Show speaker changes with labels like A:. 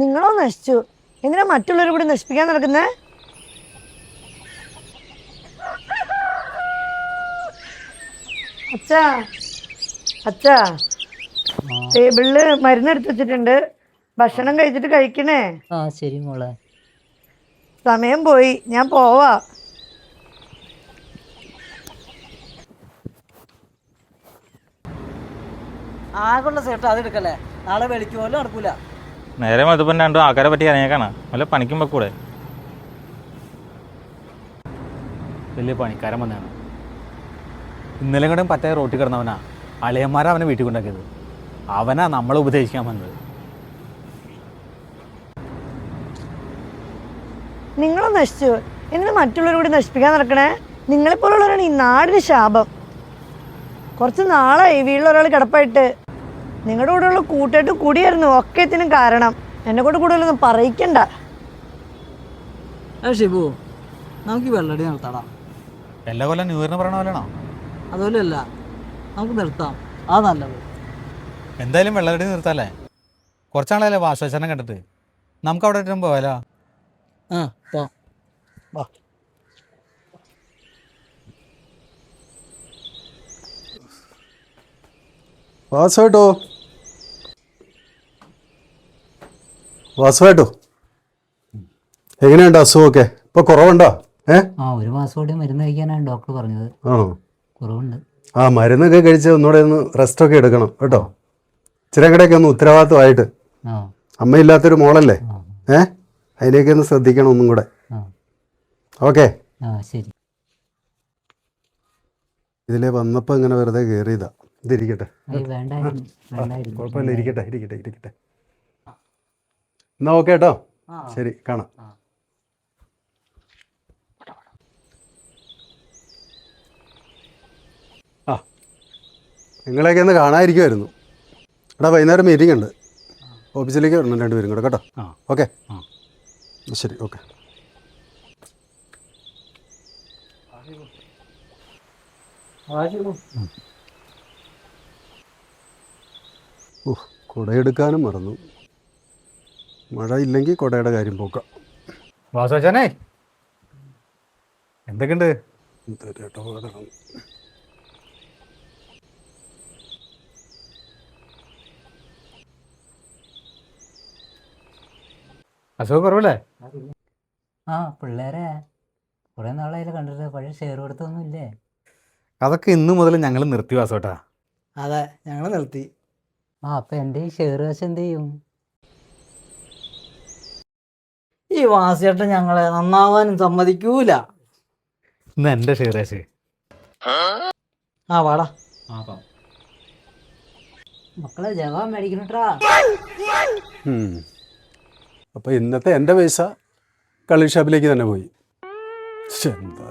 A: നിങ്ങളോ നശിച്ചു. എന്തിനാ മറ്റുള്ളവരെ കൂടി നശിപ്പിക്കാൻ നടക്കുന്നേ? അച്ഛാ അച്ഛാ, ടേബിളില് മരുന്ന് എടുത്ത് വെച്ചിട്ടുണ്ട്. ഭക്ഷണം കഴിച്ചിട്ട് കഴിക്കണേ.
B: ആ ശരി മോളെ.
A: സമയം പോയി, ഞാൻ പോവാ.
B: ആകുള്ള സേട്ടാ അതെടുക്കല്ലേ, നാളെ വെളിക്ക് പോലും നടക്കൂല.
C: നേരെ മതിപ്പം രണ്ടും ആൾക്കാരെ പറ്റി ഇറങ്ങിയേക്കാണ്. വല്ല പണിക്കും വെക്കൂടെ?
D: വലിയ പണിക്കാരൻ വന്നതാണ്. ഇന്നലെ കൂടെ പറ്റാതെ റോട്ടിൽ കിടന്നവനാ. അളിയന്മാരാ അവനെ വീട്ടിൽ കൊണ്ടാക്കിയത്. അവനാ നമ്മളെ ഉപദേശിക്കാൻ വന്നത്.
A: നിങ്ങളോ നശിച്ചു. എന്തിനാ മറ്റുള്ളവരെ കൂടി നശിപ്പിക്കാൻ നടക്കണേ? നിങ്ങളെപ്പോലുള്ളവരാണ് ഈ നാടിന് ശാപം. കുറച്ച് നാളായി വീട്ടിലൊരാൾ കിടപ്പായിട്ട്. നിങ്ങളുടെ കൂടെയുള്ള കൂട്ടായിട്ട് കൂടിയായിരുന്നു ഒക്കെത്തിനും കാരണം. എന്നെ കൊണ്ട് കൂടുതലൊന്നും പറയിക്കണ്ട.
B: ഷിബു, നമുക്ക് ഈ വെള്ളടി നിർത്താടാ.
D: എല്ലാ കൊല്ലം ന്യൂ ഇയറിന് പറയണ പോലെയാണോ?
B: അതുപോലെയല്ല, നമുക്ക് നിർത്താം. ആ നല്ലത്.
D: എന്തായാലും വെള്ളരടി നിർത്താല്ലേ. കുറച്ചാളല്ലേ വാശോശനം കണ്ടിട്ട്. നമുക്ക് അവിടെ ഇട്ടും പോയാലോ?
B: ആ പോ. വാ.
E: വാസുവേട്ടോ, വാസുവേട്ടോ, എങ്ങനെയുണ്ട് അസുഖമൊക്കെ? ഇപ്പൊ കുറവുണ്ടോ?
B: ഒരു മാസം കൂടി മരുന്ന് കഴിക്കാനാണ് ഡോക്ടർ പറഞ്ഞത്.
E: ആണോ?
B: കുറവുണ്ട്.
E: ആ മരുന്നൊക്കെ കഴിച്ച് ഒന്നുകൂടെ ഒന്ന് റെസ്റ്റൊക്കെ എടുക്കണം കേട്ടോ. ഇച്ചിരി കൂടെയൊക്കെ ഒന്ന് ഉത്തരവാദിത്തമായിട്ട്. അമ്മയില്ലാത്തൊരു മോളല്ലേ, അതിനെയൊക്കെ ഒന്ന് ശ്രദ്ധിക്കണം ഒന്നും കൂടെ. ഓക്കെ.
B: ശരി.
E: ഇതിലെ വന്നപ്പോൾ ഇങ്ങനെ വെറുതെ കയറിയതാ. ഇതിരിക്കട്ടെ,
B: വേണ്ടായിരുന്നു.
E: കുഴപ്പമില്ല, ഇരിക്കട്ടെ ഇരിക്കട്ടെ ഇരിക്കട്ടെ. എന്നാ ഓക്കെ കേട്ടോ, ശരി, കാണാം. ആ, നിങ്ങളെയൊക്കെ ഒന്ന് കാണാതിരിക്കുമായിരുന്നു. എടാ വൈകുന്നേരം മീറ്റിംഗ് ഉണ്ട്, ഓഫീസിലേക്ക് വരണം രണ്ടുപേരും കൂടെ കേട്ടോ. ഓക്കെ, ശരി, ഓക്കെ. കുടയെടുക്കാനും മറന്നു. മഴ ഇല്ലെങ്കിൽ കുടയുടെ കാര്യം പോക്കാം.
D: വാസോശനെ എന്തൊക്കെയുണ്ട്? അസുഖം കുറവല്ലേ?
B: പിള്ളേരെ കുറെ നാളായാലും കണ്ടിട്ട്. പഴയ ഷെയർ കൊടുത്തൊന്നും ഇല്ലേ?
D: അതൊക്കെ ഇന്നു മുതൽ ഞങ്ങൾ നിർത്തി വാസോട്ടാ.
B: അതെ, ഞങ്ങൾ നിർത്തി. അപ്പൊ എൻ്റെ ഈ ഷെയർ കാശ് എന്ത് ചെയ്യും? ഈ വാസിയേട്ടൻ ഞങ്ങളെ നന്നാവാനും സമ്മതിക്കൂല.
D: ഇന്ന് എൻ്റെ ഷെയർ കാശ്.
B: വാടാ. മക്കളെ ജവാൻ മേടിക്കണട്ടാ.
E: അപ്പോൾ ഇന്നത്തെ എൻ്റെ പൈസ കള്ളി ഷാപ്പിലേക്ക് തന്നെ പോയി. എന്താ